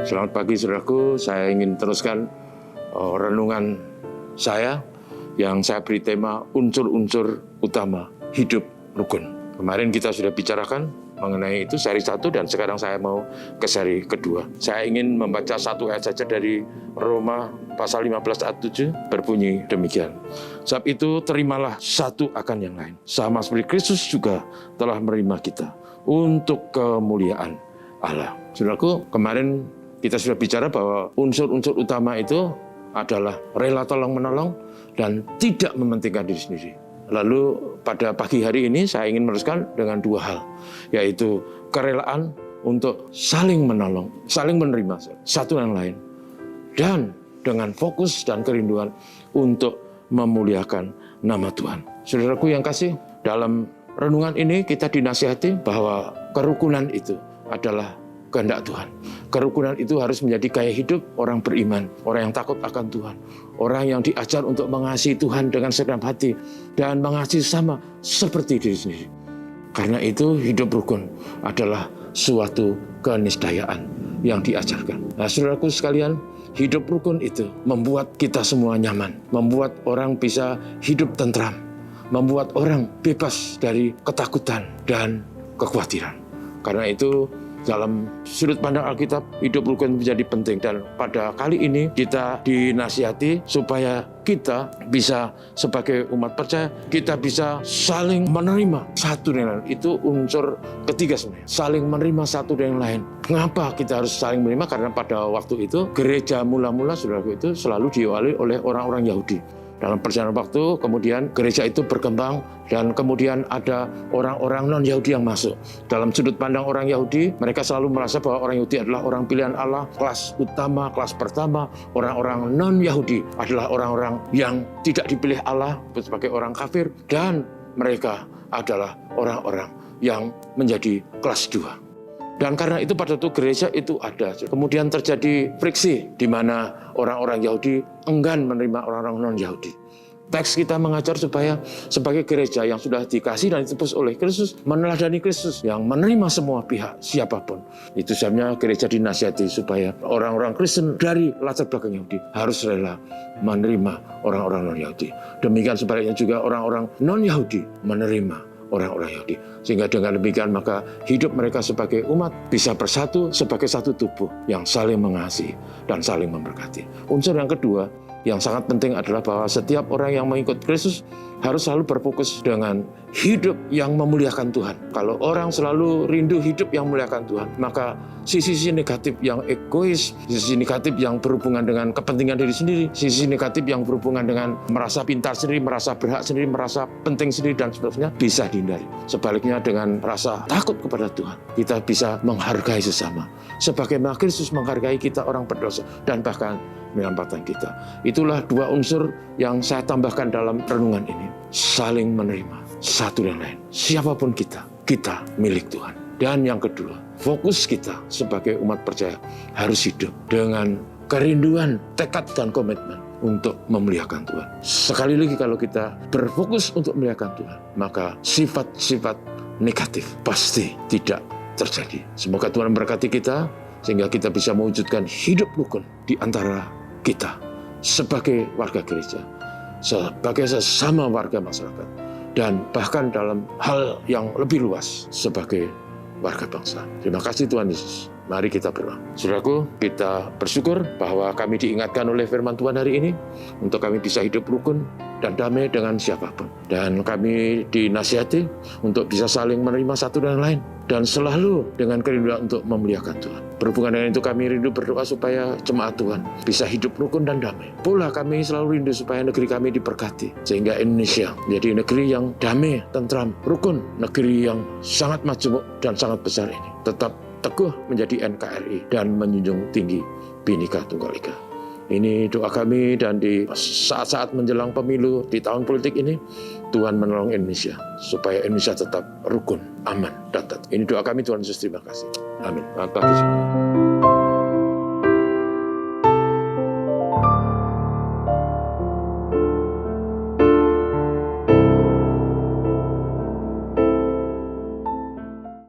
Selamat pagi saudaraku, saya ingin teruskan renungan saya yang saya beri tema unsur-unsur utama hidup rukun. Kemarin kita sudah bicarakan mengenai itu seri 1 dan sekarang saya mau ke seri kedua. Saya ingin membaca satu ayat saja dari Roma pasal 15 ayat 7 berbunyi demikian. Sebab itu terimalah satu akan yang lain. Sama seperti Kristus juga telah menerima kita untuk kemuliaan Allah. Saudaraku, kemarin kita sudah bicara bahwa unsur-unsur utama itu adalah rela tolong-menolong dan tidak mementingkan diri sendiri. Lalu pada pagi hari ini saya ingin meneruskan dengan dua hal, yaitu kerelaan untuk saling menolong, saling menerima satu yang lain, dan dengan fokus dan kerinduan untuk memuliakan nama Tuhan. Saudaraku yang kasih, dalam renungan ini kita dinasihati bahwa kerukunan itu adalah kehendak Tuhan. Kerukunan itu harus menjadi gaya hidup orang beriman, orang yang takut akan Tuhan, orang yang diajar untuk mengasihi Tuhan dengan segenap hati dan mengasihi sama seperti diri sendiri. Karena itu hidup rukun adalah suatu keniscayaan yang diajarkan. Nah, saudaraku sekalian, hidup rukun itu membuat kita semua nyaman, membuat orang bisa hidup tentram, membuat orang bebas dari ketakutan dan kekhawatiran. Karena itu dalam sudut pandang Alkitab, hidup rukun menjadi penting. Dan pada kali ini kita dinasihati supaya kita bisa sebagai umat percaya, kita bisa saling menerima satu dengan lain. Itu unsur ketiga sebenarnya, saling menerima satu dengan lain. Mengapa kita harus saling menerima? Karena pada waktu itu gereja mula-mula saudaraku itu selalu diawali oleh orang-orang Yahudi. Dalam perjalanan waktu, kemudian gereja itu berkembang dan kemudian ada orang-orang non-Yahudi yang masuk. Dalam sudut pandang orang Yahudi, mereka selalu merasa bahwa orang Yahudi adalah orang pilihan Allah, kelas utama, kelas pertama. Orang-orang non-Yahudi adalah orang-orang yang tidak dipilih Allah sebagai orang kafir, dan mereka adalah orang-orang yang menjadi kelas 2. Dan karena itu pada waktu gereja itu ada. Kemudian terjadi friksi di mana orang-orang Yahudi enggan menerima orang-orang non-Yahudi. Teks kita mengajar supaya sebagai gereja yang sudah dikasih dan ditebus oleh Kristus, meneladani Kristus yang menerima semua pihak, siapapun. Itu sebabnya gereja dinasihati supaya orang-orang Kristen dari latar belakang Yahudi harus rela menerima orang-orang non-Yahudi. Demikian sebaliknya juga orang-orang non-Yahudi menerima orang-orang Yahudi. Sehingga dengan demikian maka hidup mereka sebagai umat bisa bersatu sebagai satu tubuh yang saling mengasihi dan saling memberkati. Unsur yang kedua yang sangat penting adalah bahwa setiap orang yang mengikut Kristus harus selalu berfokus dengan hidup yang memuliakan Tuhan. Kalau orang selalu rindu hidup yang memuliakan Tuhan, maka sisi-sisi negatif yang egois, sisi negatif yang berhubungan dengan kepentingan diri sendiri, sisi negatif yang berhubungan dengan merasa pintar sendiri, merasa berhak sendiri, merasa penting sendiri, dan seterusnya bisa dihindari. Sebaliknya dengan rasa takut kepada Tuhan, kita bisa menghargai sesama. Sebagaimana Kristus menghargai kita orang berdosa dan bahkan menyelamatkan kita. Itulah dua unsur yang saya tambahkan dalam renungan ini. Saling menerima satu dan lain. Siapapun kita milik Tuhan. Dan yang kedua, fokus kita sebagai umat percaya harus hidup dengan kerinduan, tekad dan komitmen untuk memuliakan Tuhan. Sekali lagi kalau kita berfokus untuk memuliakan Tuhan, maka sifat-sifat negatif pasti tidak terjadi. Semoga Tuhan memberkati kita sehingga kita bisa mewujudkan hidup rukun di antara kita sebagai warga gereja, sebagai sesama warga masyarakat, dan bahkan dalam hal yang lebih luas sebagai warga bangsa. Terima kasih Tuhan Yesus. Mari kita berdoa. Saudaraku, kita bersyukur bahwa kami diingatkan oleh firman Tuhan hari ini untuk kami bisa hidup rukun dan damai dengan siapapun. Dan kami dinasihati untuk bisa saling menerima satu dan lain dan selalu dengan kerinduan untuk memuliakan Tuhan. Berhubungan dengan itu kami rindu berdoa supaya jemaat Tuhan bisa hidup rukun dan damai. Pula kami selalu rindu supaya negeri kami diberkati sehingga Indonesia menjadi negeri yang damai, tentram, rukun, negeri yang sangat majemuk dan sangat besar ini. Tetap teguh menjadi NKRI dan menjunjung tinggi Bhinneka Tunggal Ika. Ini doa kami, dan di saat-saat menjelang pemilu di tahun politik ini, Tuhan menolong Indonesia supaya Indonesia tetap rukun, aman, dan tetap. Ini doa kami, Tuhan Yesus, terima kasih. Amin. Selamat pagi.